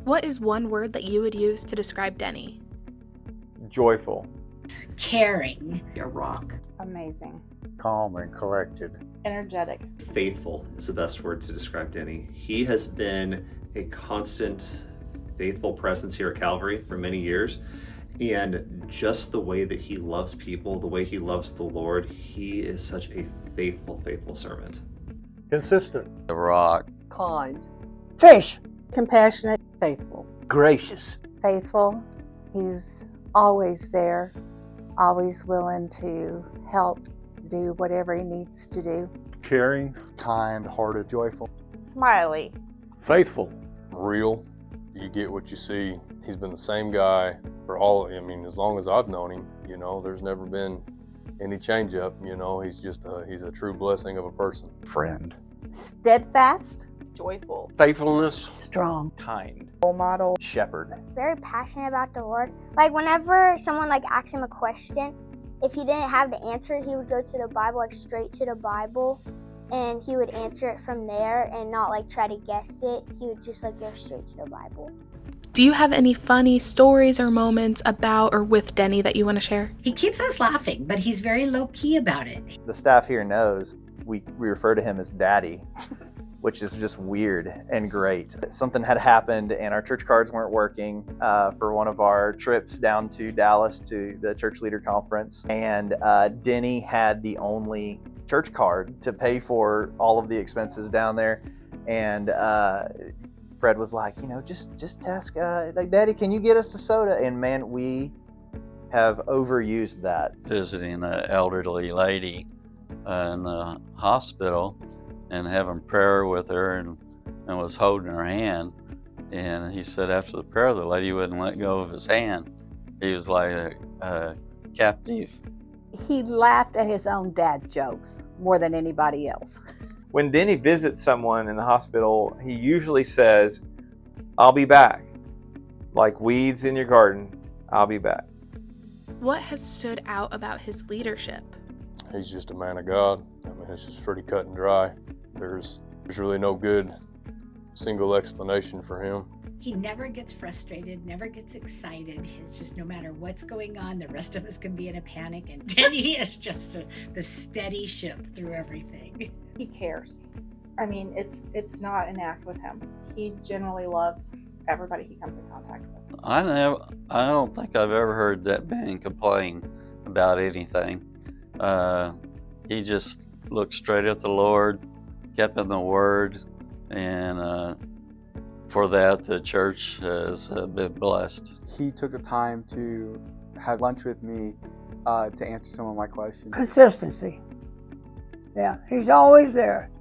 What is one word that you would use to describe Denny? Joyful. Caring. A rock. Amazing. Calm and collected. Energetic. Faithful is the best word to describe Denny. He has been a constant, faithful presence here at Calvary for many years. And just the way that he loves people, the way he loves the Lord, he is such a faithful, faithful servant. Consistent. The rock. Kind. Fish. Compassionate. Faithful. Gracious. Faithful. He's always there, always willing to help do whatever he needs to do. Caring. Kind-hearted. Joyful. Smiley. Faithful. Real. You get what you see. He's been the same guy for as long as I've known him, there's never been any change up, he's he's a true blessing of a person. Friend. Steadfast. Joyful. Faithfulness. Strong. Kind. Role model. Shepherd. Very passionate about the Lord. Like whenever someone asks him a question, if he didn't have the answer, he would go to the Bible, straight to the Bible, and he would answer it from there and not try to guess it. He would just go straight to the Bible. Do you have any funny stories or moments about or with Denny that you want to share? He keeps us laughing, but he's very low-key about it. The staff here knows we refer to him as Daddy, which is just weird and great. Something had happened and our church cards weren't working for one of our trips down to Dallas to the church leader conference. And Denny had the only church card to pay for all of the expenses down there. And Fred was like, just ask, Daddy, can you get us a soda? And man, we have overused that. Visiting an elderly lady in the hospital and having prayer with her and was holding her hand. And he said after the prayer, the lady wouldn't let go of his hand. He was like a captive. He laughed at his own dad jokes more than anybody else. When Denny visits someone in the hospital, he usually says, "I'll be back." Like weeds in your garden, I'll be back. What has stood out about his leadership? He's just a man of God. It's just pretty cut and dry. There's really no good single explanation for him. He never gets frustrated, never gets excited. It's just no matter what's going on, the rest of us can be in a panic, and Denny is just the steady ship through everything. He cares. It's not an act with him. He generally loves everybody he comes in contact with. I don't think I've ever heard that man complain about anything. He just looked straight at the Lord, kept in the Word, and for that, the church has been blessed. He took the time to have lunch with me to answer some of my questions. Consistency. Yeah, he's always there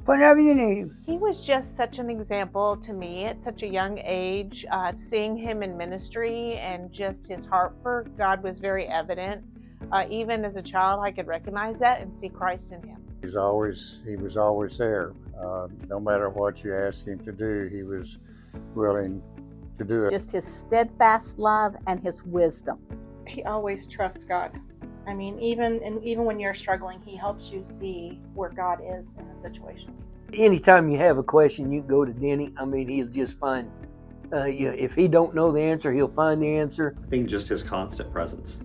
whenever you need him. He was just such an example to me at such a young age. Seeing him in ministry and just his heart for God was very evident. Even as a child, I could recognize that and see Christ in him. He was always there. No matter what you asked him to do, he was willing to do it. Just his steadfast love and his wisdom. He always trusts God. Even when you're struggling, he helps you see where God is in the situation. Anytime you have a question, you can go to Denny. He'll just find, if he don't know the answer, he'll find the answer. I think just his constant presence.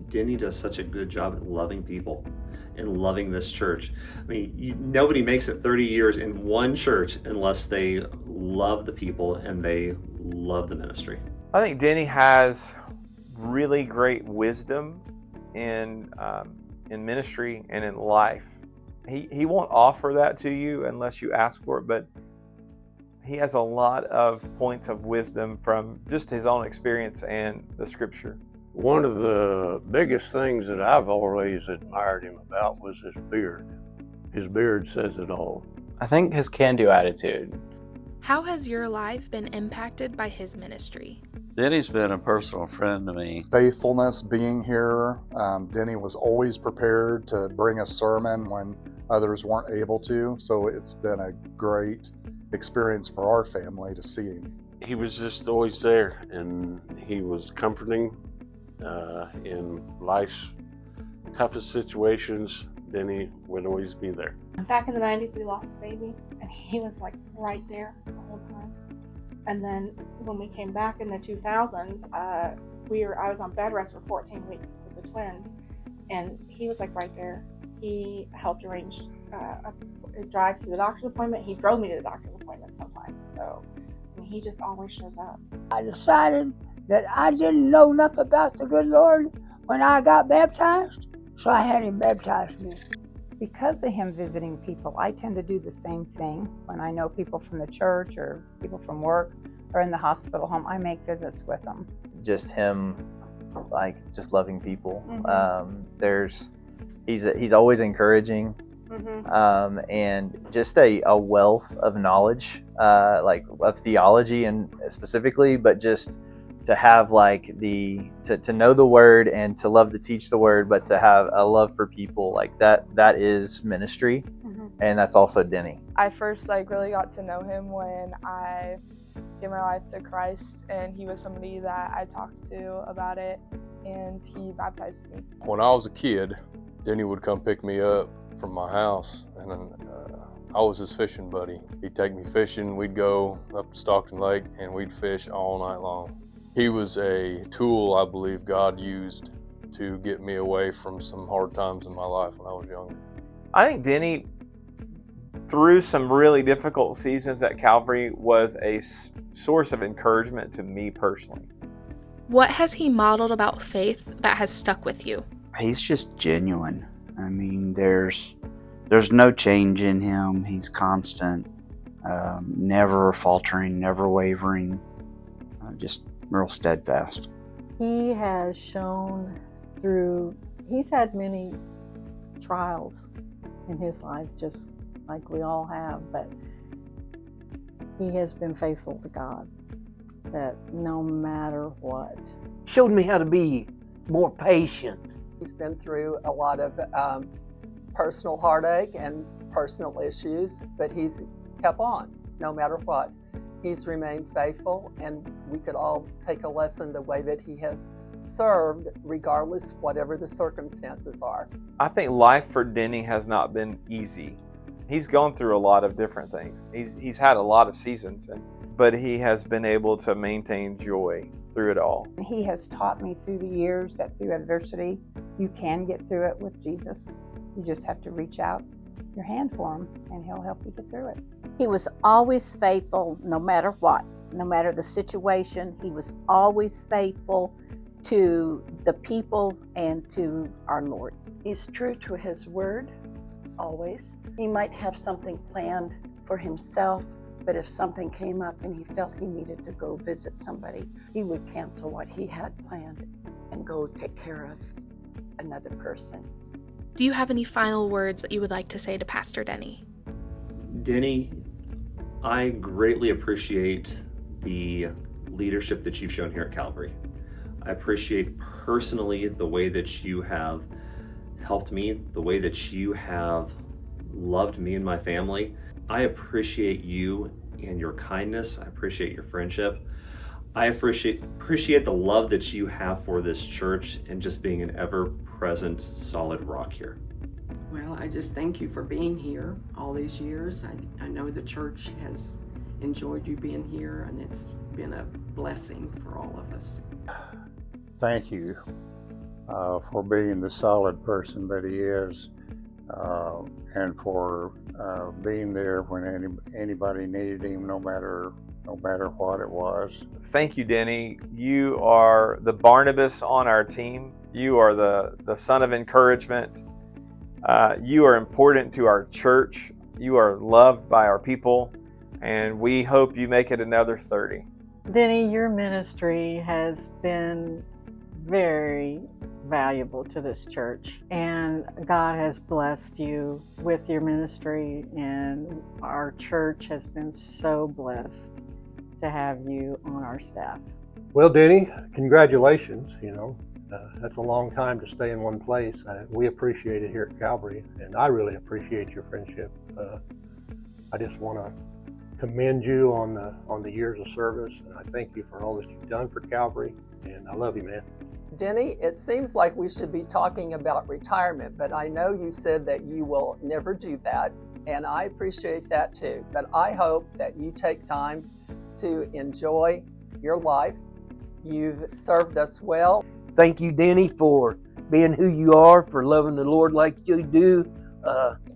Denny does such a good job at loving people and loving this church. Nobody makes it 30 years in one church unless they love the people and they love the ministry. I think Denny has really great wisdom in ministry and in life. He won't offer that to you unless you ask for it, but he has a lot of points of wisdom from just his own experience and the scripture. One of the biggest things that I've always admired him about was his beard. His beard says it all. I think his can-do attitude. How has your life been impacted by his ministry? Denny's been a personal friend to me. Faithfulness, being here. Denny was always prepared to bring a sermon when others weren't able to. So it's been a great experience for our family to see him. He was just always there, and he was comforting in life's toughest situations. Denny would always be there. Back in the 90s, we lost a baby, and he was right there the whole time. And then when we came back in the 2000s, I was on bed rest for 14 weeks with the twins, and he was like right there. He helped arrange drives to the doctor's appointment. He drove me to the doctor's appointment sometimes. So I mean, he just always shows up. I decided that I didn't know enough about the good Lord when I got baptized, so I had him baptize me. Because of him visiting people, I tend to do the same thing. When I know people from the church or people from work or in the hospital home, I make visits with them. Just him, like, just loving people. He's always encouraging, and just a wealth of knowledge, like of theology and specifically, but just to have like to know the word and to love to teach the word, but to have a love for people, like that is ministry. And that's also Denny. I first really got to know him when I gave my life to Christ, and he was somebody that I talked to about it, and he baptized me. When I was a kid, Denny would come pick me up from my house, and then I was his fishing buddy. He'd take me fishing. We'd go up to Stockton Lake and we'd fish all night long. He was a tool I believe God used to get me away from some hard times in my life when I was younger. I think Denny, through some really difficult seasons at Calvary, was a source of encouragement to me personally. What has he modeled about faith that has stuck with you? He's just genuine. I mean, there's no change in him. He's constant, never faltering, never wavering, just real steadfast. He has shown he's had many trials in his life, just like we all have, but he has been faithful to God, that no matter what. Showed me how to be more patient. He's been through a lot of personal heartache and personal issues, but he's kept on no matter what. He's remained faithful, and we could all take a lesson the way that he has served, regardless whatever the circumstances are. I think life for Denny has not been easy. He's gone through a lot of different things. He's had a lot of seasons, but he has been able to maintain joy through it all. He has taught me through the years that through adversity, you can get through it with Jesus. You just have to reach out your hand for him, and he'll help you get through it. He was always faithful no matter what, no matter the situation. He was always faithful to the people and to our Lord. He's true to his word, always. He might have something planned for himself, but if something came up and he felt he needed to go visit somebody, he would cancel what he had planned and go take care of another person. Do you have any final words that you would like to say to Pastor Denny? Denny, I greatly appreciate the leadership that you've shown here at Calvary. I appreciate personally the way that you have helped me, the way that you have loved me and my family. I appreciate you and your kindness. I appreciate your friendship. I appreciate the love that you have for this church and just being an ever-present solid rock here. Well, I just thank you for being here all these years. I know the church has enjoyed you being here, and it's been a blessing for all of us. Thank you for being the solid person that he is, and for being there when anybody needed him, no matter what it was. Thank you, Denny. You are the Barnabas on our team. You are the son of encouragement. You are important to our church. You are loved by our people, and we hope you make it another 30. Denny, your ministry has been very valuable to this church, and God has blessed you with your ministry, and our church has been so blessed to have you on our staff. Well, Denny, congratulations. That's a long time to stay in one place. We appreciate it here at Calvary, and I really appreciate your friendship. I just want to commend you on the years of service, and I thank you for all that you've done for Calvary, and I love you, man. Denny, it seems like we should be talking about retirement, but I know you said that you will never do that, and I appreciate that too. But I hope that you take time to enjoy your life. You've served us well. Thank you, Denny, for being who you are, for loving the Lord like you do,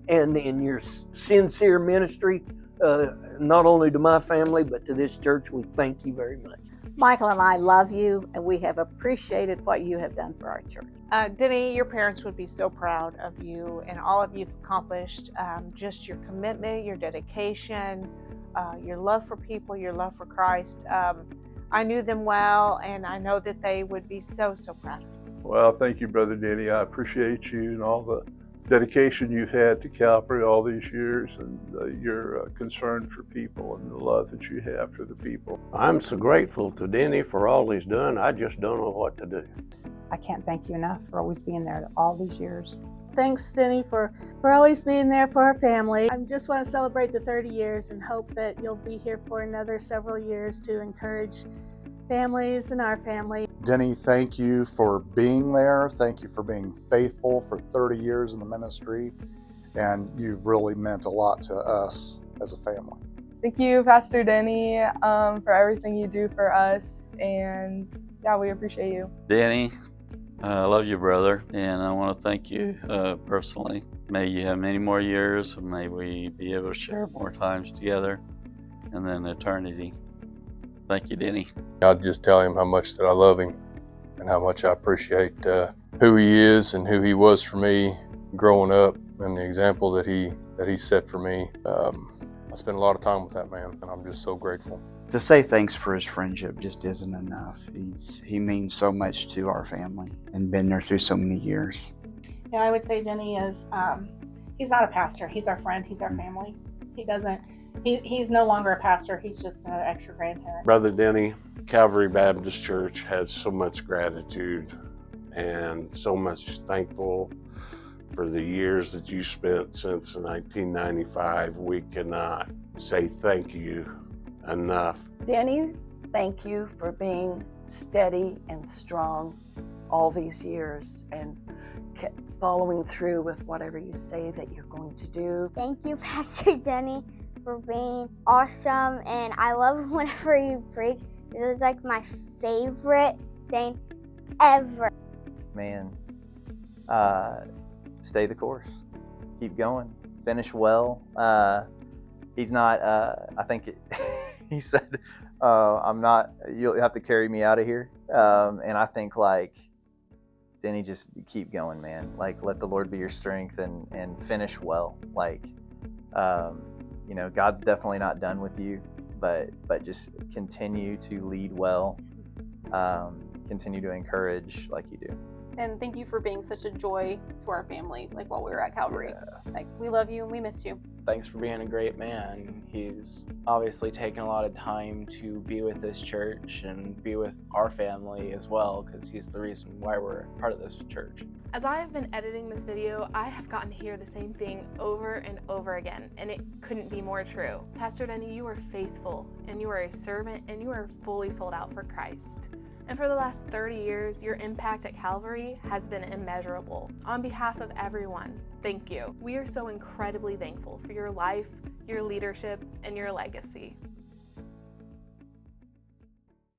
and in your sincere ministry, not only to my family, but to this church. We thank you very much. Michael and I love you, and we have appreciated what you have done for our church. Denny, your parents would be so proud of you and all of you've accomplished. Just your commitment, your dedication, your love for people, your love for Christ. I knew them well, and I know that they would be so, so proud of you. Well, thank you, Brother Denny. I appreciate you and all the dedication you've had to Calvary all these years, and your concern for people and the love that you have for the people. I'm so grateful to Denny for all he's done. I just don't know what to do. I can't thank you enough for always being there all these years. Thanks, Denny, for always being there for our family. I just want to celebrate the 30 years and hope that you'll be here for another several years to encourage families and our family. Denny, thank you for being there. Thank you for being faithful for 30 years in the ministry. And you've really meant a lot to us as a family. Thank you, Pastor Denny, for everything you do for us. And yeah, we appreciate you. Denny, I love you, brother. And I want to thank you personally. May you have many more years, and may we be able to share more times together and then eternity. Thank you, Denny. I'd just tell him how much that I love him and how much I appreciate who he is and who he was for me growing up, and the example that he set for me. I spent a lot of time with that man, and I'm just so grateful. To say thanks for his friendship just isn't enough. He means so much to our family and been there through so many years. Yeah, I would say Denny is, he's not a pastor. He's our friend. He's our family. He's no longer a pastor. He's just an extra grandparent. Brother Denny, Calvary Baptist Church has so much gratitude and so much thankful for the years that you spent since 1995. We cannot say thank you enough. Denny, thank you for being steady and strong all these years and following through with whatever you say that you're going to do. Thank you, Pastor Denny, for being awesome, and I love whenever you preach. This is like my favorite thing ever. Man, stay the course. Keep going. Finish well. He's not, I think he said, you'll have to carry me out of here. And I think, like, Denny, just keep going, man. Like, let the Lord be your strength and finish well. Like, you know, God's definitely not done with you, but just continue to lead well. Continue to encourage like you do. And thank you for being such a joy to our family, like while we were at Calvary. Like, we love you and we miss you. Thanks for being a great man. He's obviously taken a lot of time to be with this church and be with our family as well, because he's the reason why we're part of this church. As I have been editing this video, I have gotten to hear the same thing over and over again, and it couldn't be more true. Pastor Denny, you are faithful, and you are a servant, and you are fully sold out for Christ. And for the last 30 years, your impact at Calvary has been immeasurable. On behalf of everyone, thank you. We are so incredibly thankful for your life, your leadership, and your legacy.